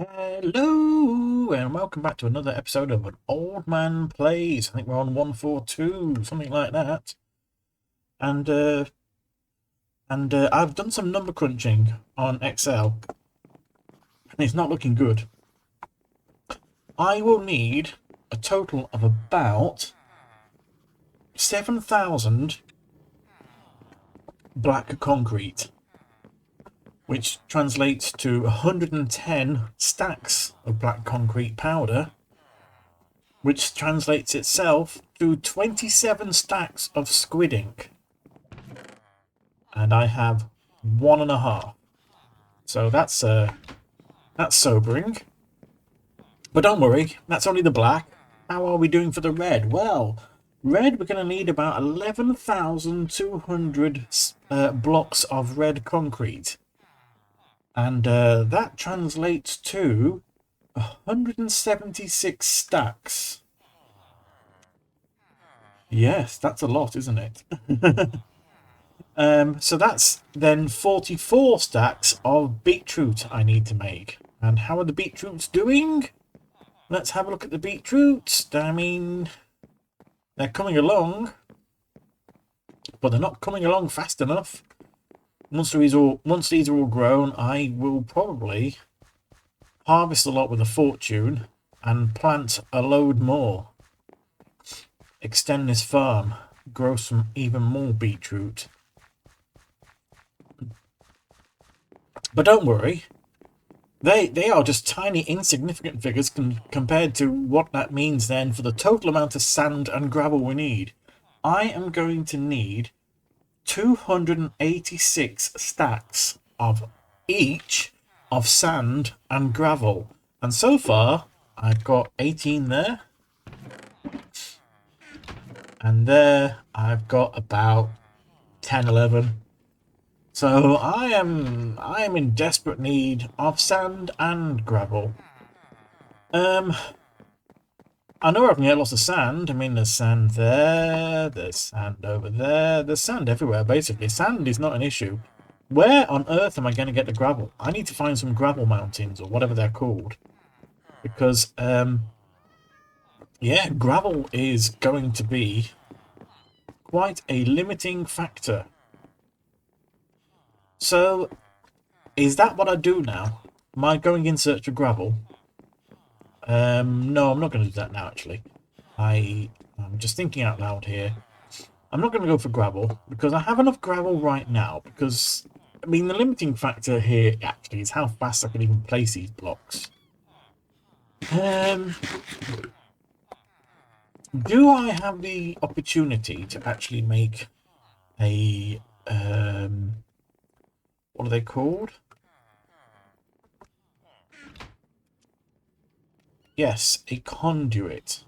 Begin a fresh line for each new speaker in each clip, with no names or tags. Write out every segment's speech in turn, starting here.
Hello and welcome back to another episode of An Old Man Plays. I think we're on 142, something like that. And I've done some number crunching on Excel, and it's not looking good. I will need a total of about 7,000 black concrete, which translates to 110 stacks of black concrete powder, which translates itself to 27 stacks of squid ink. And I have 1.5. So that's sobering. But don't worry, that's only the black. How are we doing for the red? Well, red, we're going to need about 11,200 blocks of red concrete. And that translates to 176 stacks. Yes, that's a lot, isn't it? So that's then 44 stacks of beetroot I need to make. And how are the beetroots doing? Let's have a look at the beetroots. I mean, they're coming along, but they're not coming along fast enough. Once these are all grown, I will probably harvest a lot with a fortune and plant a load more. Extend this farm, grow some even more beetroot. But don't worry, they are just tiny, insignificant figures compared to what that means then for the total amount of sand and gravel we need. I am going to need 286 stacks of each of sand and gravel. And so far, I've got 18 there. And there, I've got about 10, 11. So I am in desperate need of sand and gravel. I know I can get lots of sand. I mean, there's sand there, there's sand over there, there's sand everywhere, basically. Sand is not an issue. Where on earth am I going to get the gravel? I need to find some gravel mountains, or whatever they're called. Because, yeah, gravel is going to be quite a limiting factor. So, is that what I do now? Am I going in search of gravel? No, I'm not going to do that now, actually. I'm just thinking out loud here. I'm not going to go for gravel, because I have enough gravel right now, because, I mean, the limiting factor here, actually, is how fast I can even place these blocks. Do I have the opportunity to actually make a, what are they called? Yes, a conduit.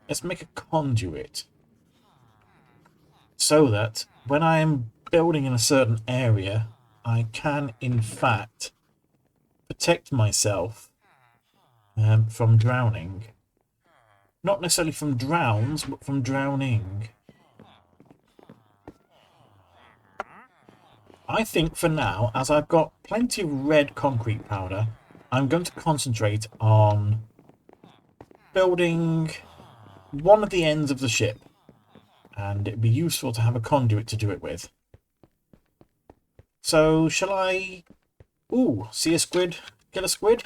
Let's make a conduit. So that when I am building in a certain area, I can, in fact, protect myself from drowning. Not necessarily from drowns, but from drowning. I think for now, as I've got plenty of red concrete powder, I'm going to concentrate on building one of the ends of the ship. And it'd be useful to have a conduit to do it with. So, shall I... Ooh, see a squid? Kill a squid?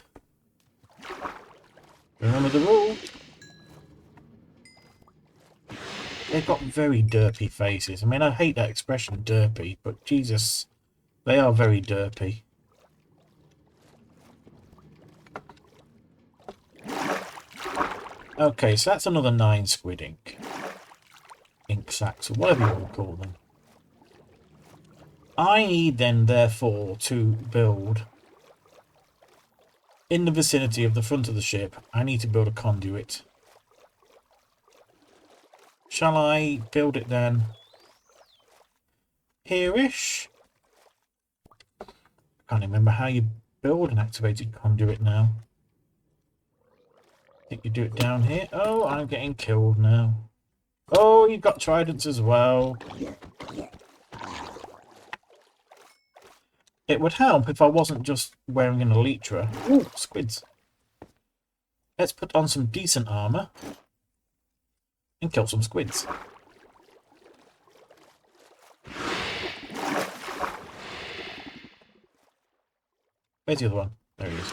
Remember the rule. They've got very derpy faces. I mean, I hate that expression, derpy, but Jesus, they are very derpy. Okay, so that's another 9 squid ink sacks, or whatever you want to call them. I need then, therefore, to build in the vicinity of the front of the ship. I need to build a conduit. Shall I build it then here-ish? I can't remember how you build an activated conduit now. I think you do it down here. Oh, I'm getting killed now. Oh, you've got tridents as well. It would help if I wasn't just wearing an elytra. Ooh, squids. Let's put on some decent armour and kill some squids. Where's the other one? There he is.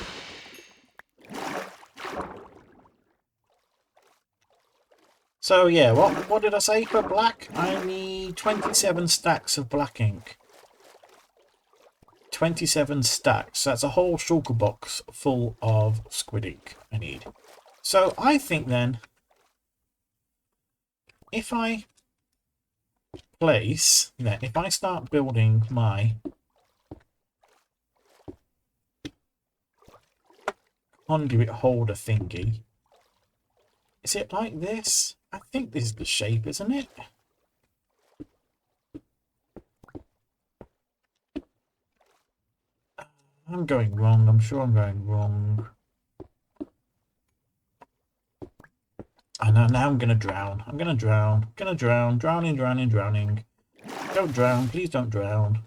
So yeah, what did I say for black? I need 27 stacks of black ink. 27 stacks. That's a whole shulker box full of squid ink I need. So I think then, if I start building my conduit holder thingy, is it like this? I think this is the shape, isn't it? I'm going wrong. I'm sure I'm going wrong. I know, now I'm going to drown. I'm going to drown. Going to drown. Drowning, drowning, drowning. Don't drown. Please don't drown.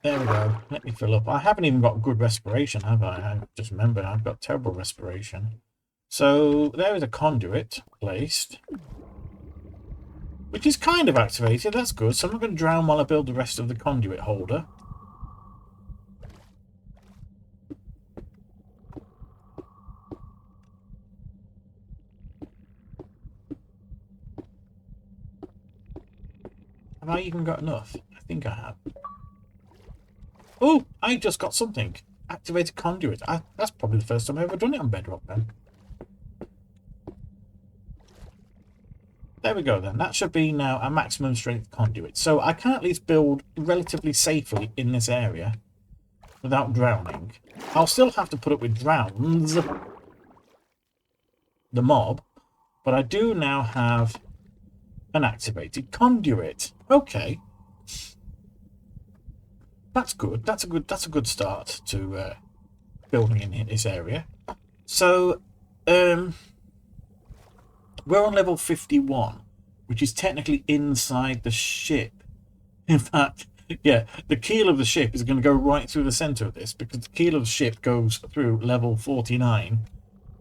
There we go. Let me fill up. I haven't even got good respiration, have I? I just remembered I've got terrible respiration. So there is a conduit placed, which is kind of activated. That's good. So I'm not going to drown while I build the rest of the conduit holder. Have I even got enough? I think I have. Oh, I just got something. Activated conduit. That's probably the first time I've ever done it on Bedrock then. There we go then. That should be now a maximum strength conduit. So I can at least build relatively safely in this area without drowning. I'll still have to put up with drowns, the mob, but I do now have an activated conduit. Okay. That's good. That's a good start to building in this area. So we're on level 51, which is technically inside the ship. In fact, yeah, the keel of the ship is going to go right through the center of this, because the keel of the ship goes through level 49.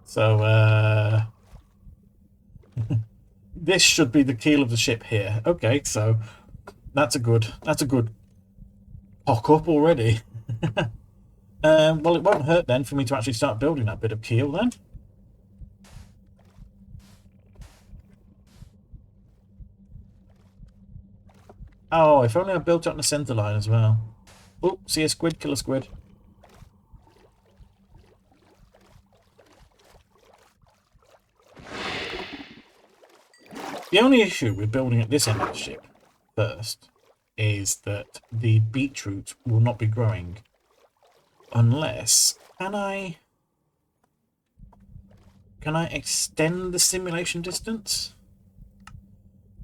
So this should be the keel of the ship here. Okay, so that's a good hock up already. Well, it won't hurt then for me to actually start building that bit of keel then. Oh, if only I built it on the centre line as well. Oh, see a squid, kill a squid. The only issue with building at this end of the ship first is that the beetroot will not be growing unless... Can I extend the simulation distance?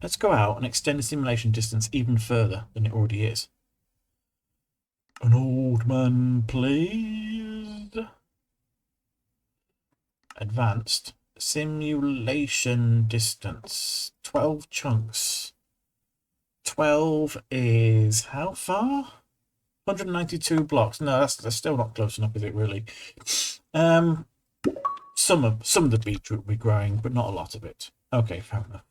Let's go out and extend the simulation distance even further than it already is. An old man pleased. Advanced simulation distance. 12 chunks. 12 is how far? 192 blocks. No, that's still not close enough, is it really? Some of the beetroot will be growing, but not a lot of it. Okay, fair enough.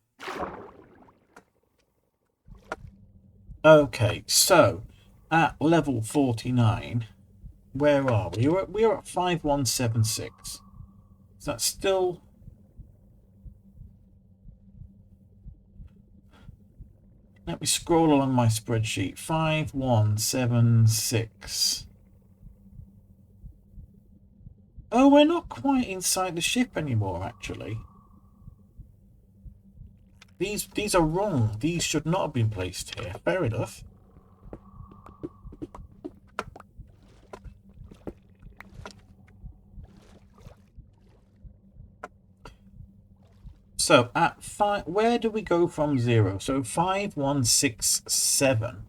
Okay, so at level 49, where are we? We're at 5176. Is that still... Let me scroll along my spreadsheet. 5176. Oh, we're not quite inside the ship anymore, actually. These are wrong. These should not have been placed here. Fair enough. So at 5, where do we go from 0? So 5167.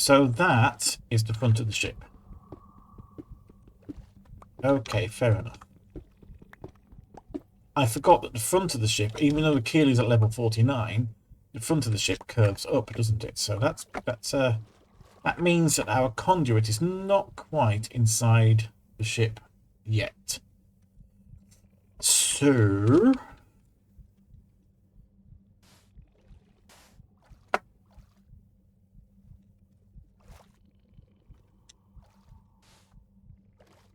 So that is the front of the ship. Okay, fair enough. I forgot that the front of the ship, even though the keel is at level 49, the front of the ship curves up, doesn't it? So that means that our conduit is not quite inside the ship yet. So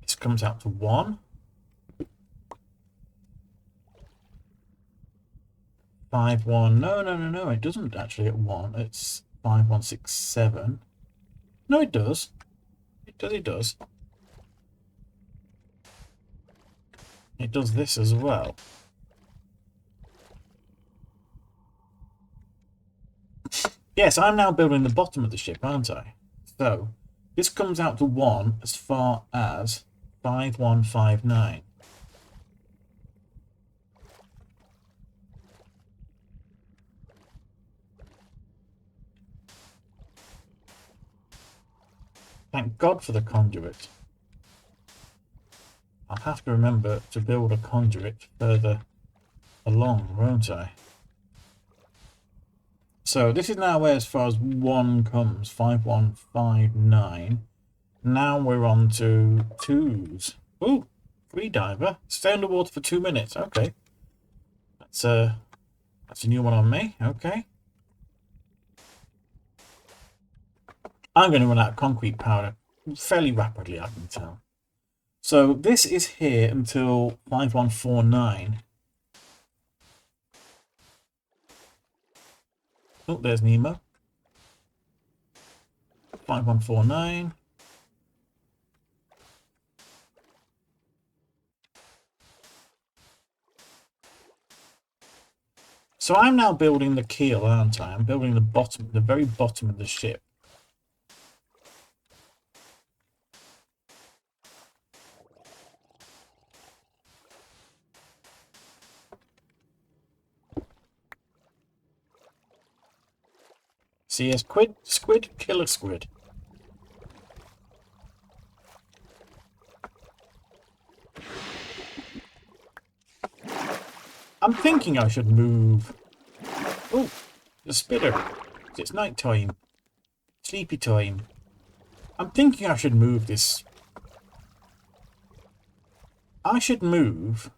this comes out to 1. 5, 1. No. It doesn't actually at 1. It's 5, 1, 6, 7. No, it does. It does. It does this as well. Yes, I'm now building the bottom of the ship, aren't I? So this comes out to 1 as far as 5159. Thank God for the conduit. I'll have to remember to build a conduit further along, won't I? So this is now where as far as 1 comes, 5159. Now we're on to 2s. Ooh, free diver. Stay underwater for 2 minutes. Okay. That's a new one on me. Okay. I'm going to run out of concrete powder fairly rapidly, I can tell. So this is here until 5149. Oh, there's Nemo. 5149. So I'm now building the keel, aren't I? I'm building the bottom, the very bottom of the ship. See, as squid, killer squid. I'm thinking I should move. Oh, the spitter. It's night time. Sleepy time. I'm thinking I should move this. I should move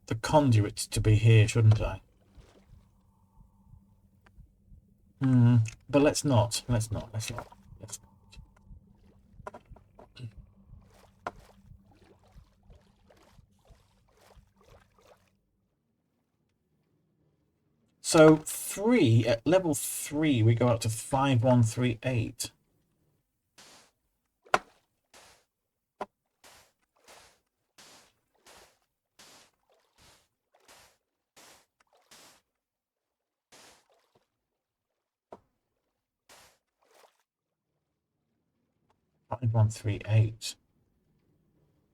the conduit to be here, shouldn't I? But let's not. Let's not. So 3, at level 3, we go up to 5138. Five one three eight.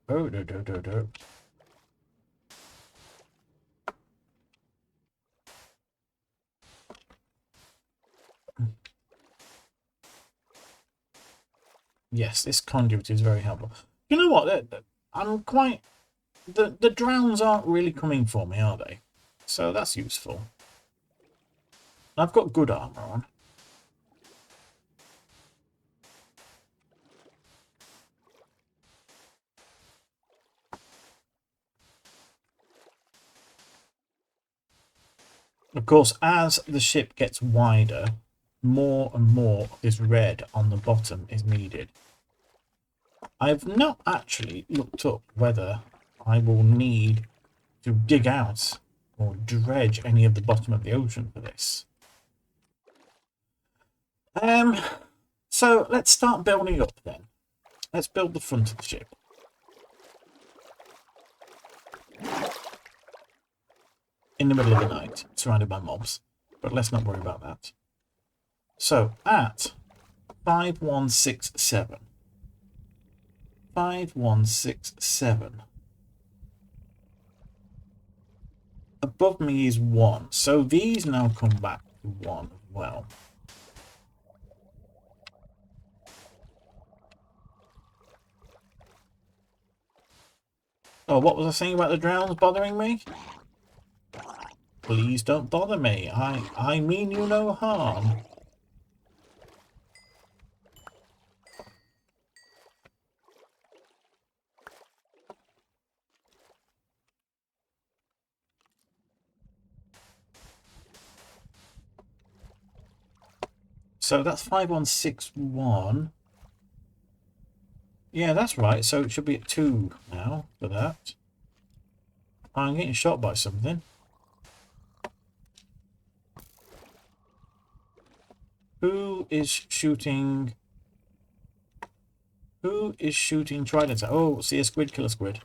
Oh, do. Yes, this conduit is very helpful. You know what? I'm quite... The drowns aren't really coming for me, are they? So that's useful. I've got good armor on. Of course, as the ship gets wider, more and more of this red on the bottom is needed. I've not actually looked up whether I will need to dig out or dredge any of the bottom of the ocean for this. So let's start building up then. Let's build the front of the ship. In the middle of the night, surrounded by mobs. But let's not worry about that. So at 5167. 5167. Above me is 1. So these now come back to 1 as well. Oh, what was I saying about the drowns bothering me? Please don't bother me. I mean you no harm. So that's 5161. Yeah, that's right. So it should be at 2 now for that. I'm getting shot by something. Who is shooting? Who is shooting tridents? Oh, see a squid, kill a squid.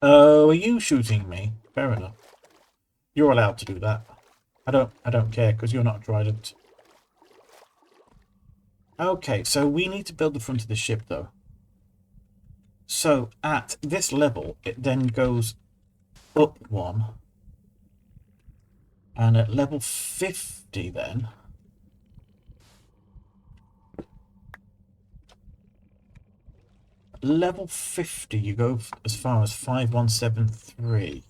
Oh, are you shooting me? Fair enough. You're allowed to do that. I don't care because you're not a trident. Okay, so we need to build the front of the ship though. So at this level, it then goes up 1. And at level 50 then, level 50 you go as far as 5173.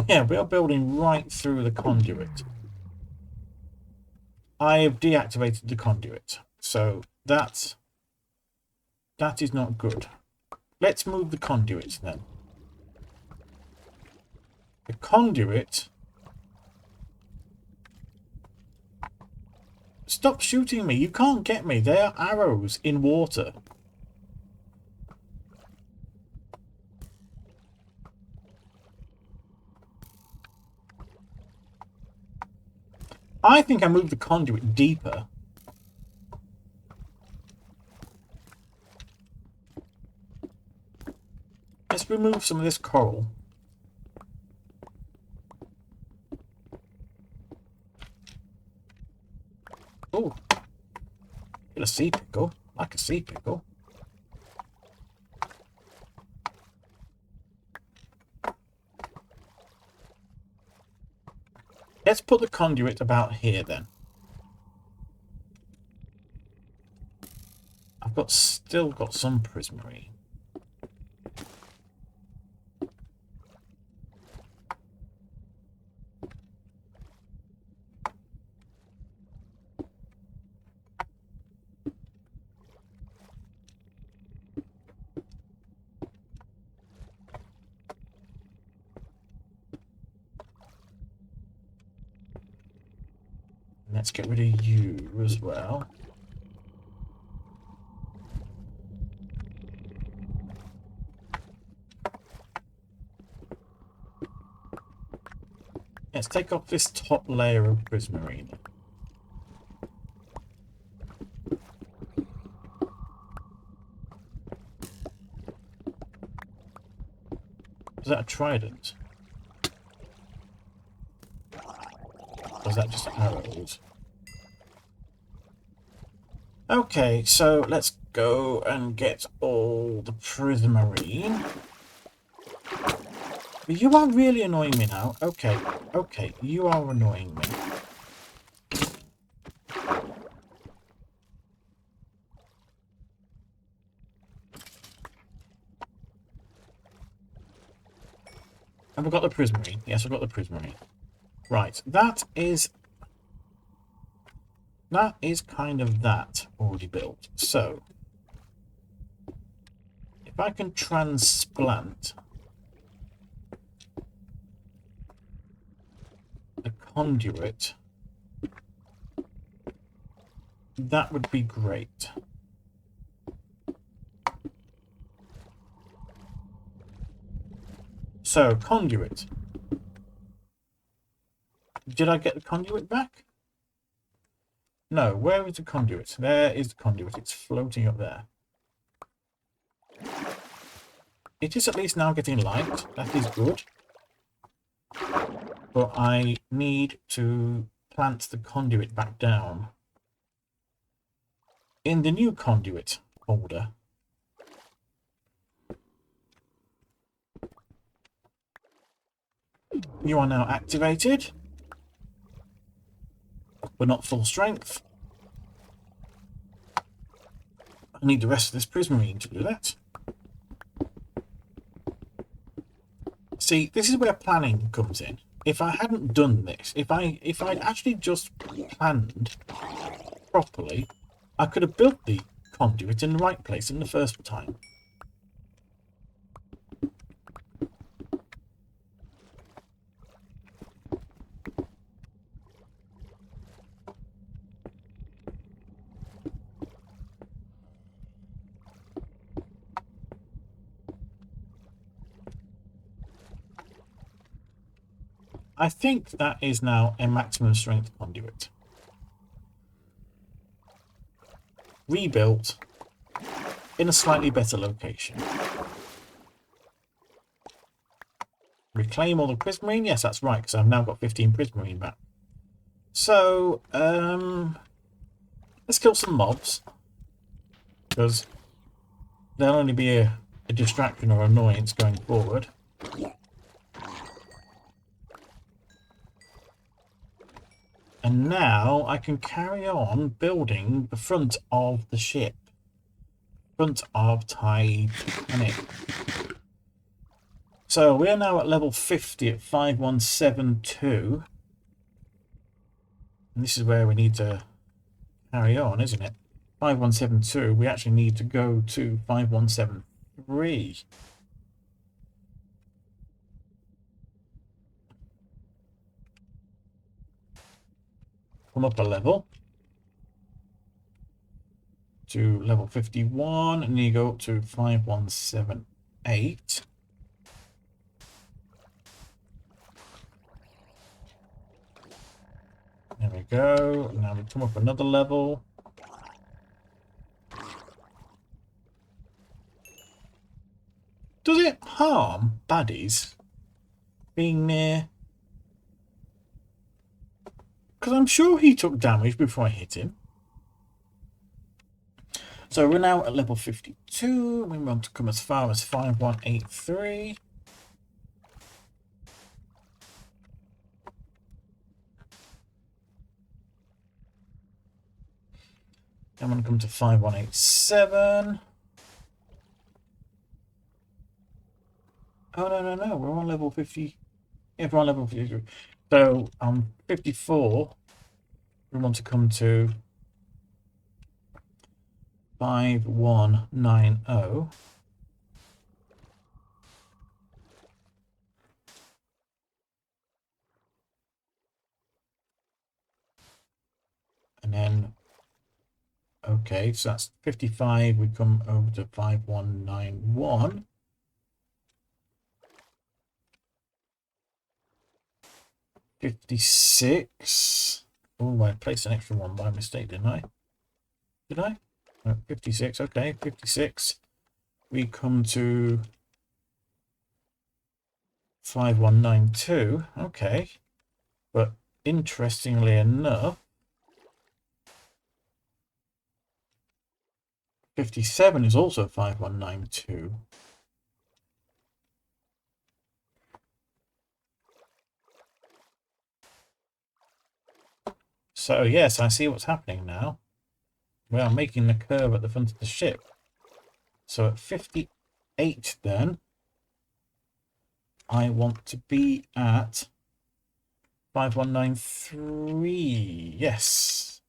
Yeah, we are building right through the conduit. I have deactivated the conduit, so that is not good. Let's move the conduit then. The conduit... Stop shooting me. You can't get me. They are arrows in water. I think I moved the conduit deeper. Let's remove some of this coral. Oh, get a sea pickle. Like a sea pickle. Let's put the conduit about here then. I've still got some prismarine. Let's get rid of you as well. Let's take off this top layer of prismarine. Is that a trident? Or is that just arrows? Okay, so let's go and get all the prismarine. You are really annoying me now. Okay, okay, you are annoying me. And we've got the prismarine. Yes, I've got the prismarine. Right, that is kind of that already built. So, if I can transplant the conduit, that would be great. So, conduit. Did I get the conduit back? No, where is the conduit? There is the conduit. It's floating up there. It is at least now getting light. That is good. But I need to plant the conduit back down. In the new conduit holder, You are now activated, but not full strength. I need the rest of this prismarine to do that. See, this is where planning comes in. If I hadn't done this, if I'd actually just planned properly, I could have built the conduit in the right place in the first time. I think that is now a maximum strength conduit. Rebuilt in a slightly better location. Reclaim all the prismarine? Yes, that's right, because I've now got 15 prismarine back. So, let's kill some mobs. Because they'll only be a distraction or annoyance going forward. And now I can carry on building the front of the ship. Front of Titanic. So we're now at level 50 at 5172. And this is where we need to carry on, isn't it? 5172. We actually need to go to 5173. Come up a level to level 51, and you go up to 5178. There we go. Now we come up another level. Does it harm baddies being near? Because I'm sure he took damage before I hit him. So we're now at level 52. We want to come as far as 5183. I'm going to come to 5187. Oh, no. We're on level 50. Yeah, we're on level 53. So, 54. We want to come to 5190. And then, okay, so that's 55. We come over to 5191. $56. Oh, I placed an extra one by mistake, didn't I? Did I? No, 56. Okay, 56. We come to 5192. Okay. But interestingly enough, 57 is also 5192. So yes, I see what's happening now. We are making the curve at the front of the ship. So at 58 then, I want to be at 5193. Yes.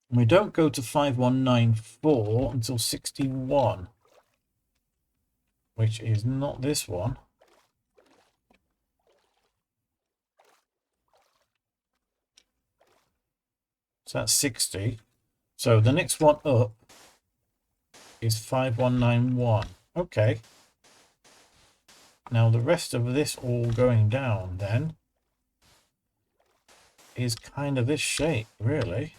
And we don't go to 5194 until 61. Which is not this one. So that's 60. So the next one up is 5191. Okay. Now the rest of this all going down then is kind of this shape, really.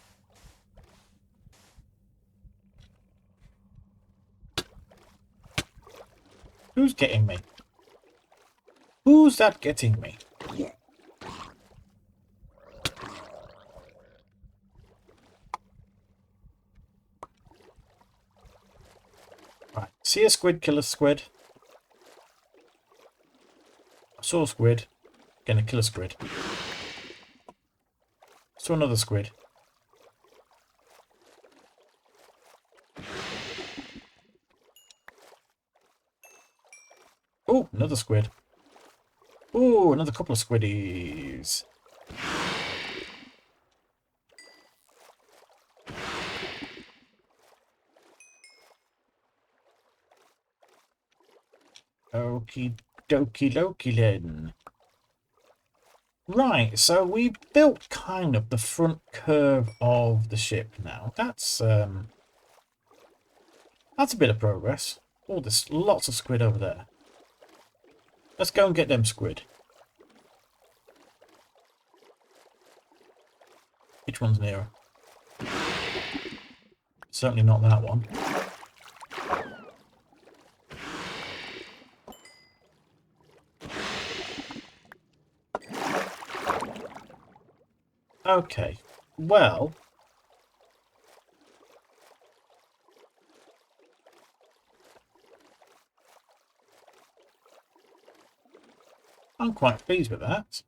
Who's getting me? Who's that getting me? See a squid, kill a squid. I saw a squid. Gonna kill a squid. Saw another squid. Oh, another squid. Oh, another couple of squiddies. Okie dokie dokie then. Right, so we've built kind of the front curve of the ship now. That's a bit of progress. Oh, there's lots of squid over there. Let's go and get them squid. Which one's nearer? Certainly not that one. Okay, well... I'm quite pleased with that.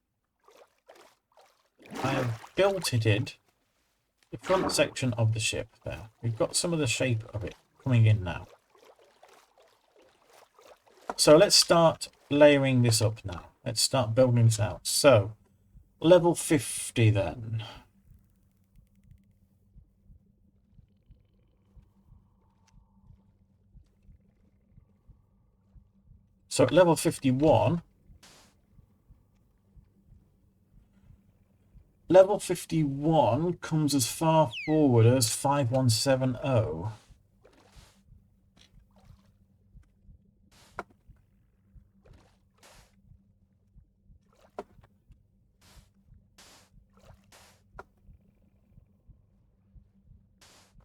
I have built it in the front section of the ship there. We've got some of the shape of it coming in now. So let's start layering this up now. Let's start building this out. So, level 50 then. So at level 51, level 51 comes as far forward as 5170.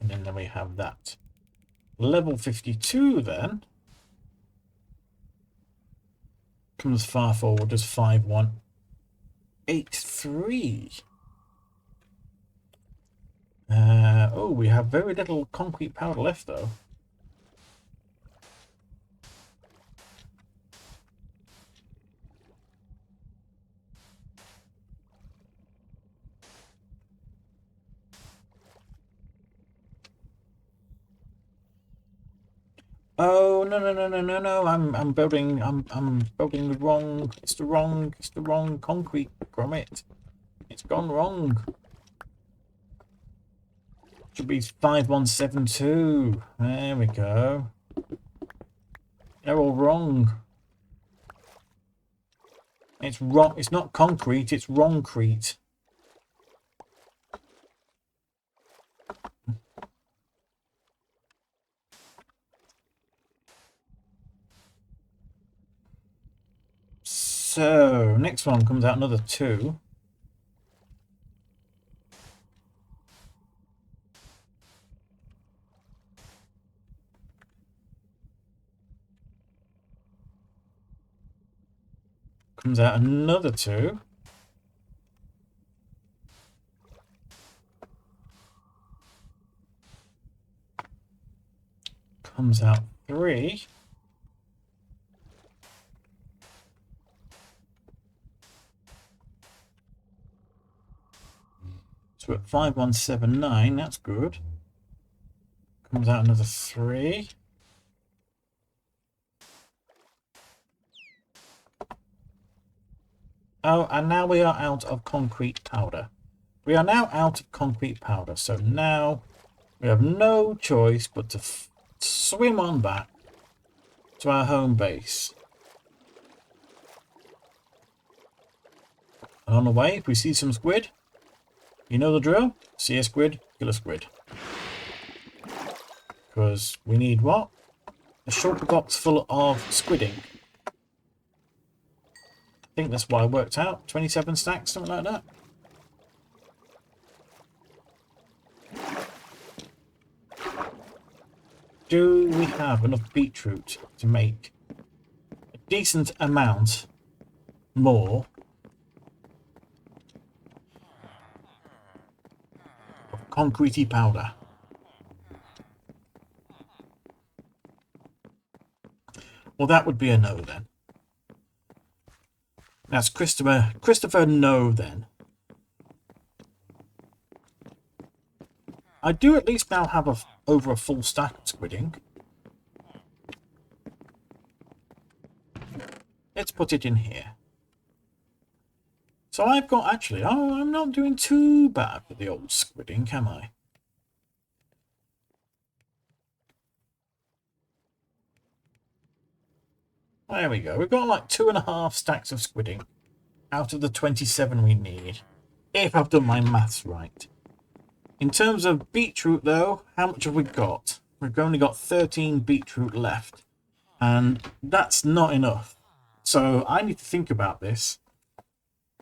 And then we have that. Level 52 then comes far forward as 5183. Oh, we have very little concrete powder left though. Oh no! I'm building the wrong. It's the wrong concrete grommet. It's gone wrong. Should be 5172. There we go. They're all wrong. It's wrong. It's not concrete. It's wrongcrete. So next one comes out another 2. Comes out another 2. Comes out 3. So at 5179, that's good. Comes out another 3. Oh, and now we are out of concrete powder. We are now out of concrete powder, so now we have no choice but to swim on back to our home base. And on the way, if we see some squid, you know the drill. See a squid, kill a squid. Because we need what? A shulker box full of squidding. I think that's what I worked out. 27 stacks, something like that. Do we have enough beetroot to make a decent amount more of concretey powder? Well, that would be a no then. That's Christopher. Christopher, no then. I do at least now have over a full stack of squidding. Let's put it in here. So I've got actually, oh, I'm not doing too bad with the old squidding, am I? There we go. We've got like 2.5 stacks of squidding out of the 27 we need, if I've done my maths right. In terms of beetroot, though, how much have we got? We've only got 13 beetroot left, and that's not enough. So I need to think about this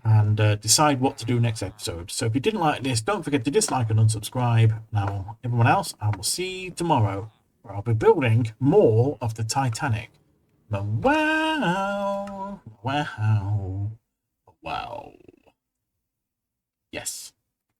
and decide what to do next episode. So if you didn't like this, don't forget to dislike and unsubscribe. Now, everyone else, I will see you tomorrow, where I'll be building more of the Titanic. Wow. Wow. Wow. Yes.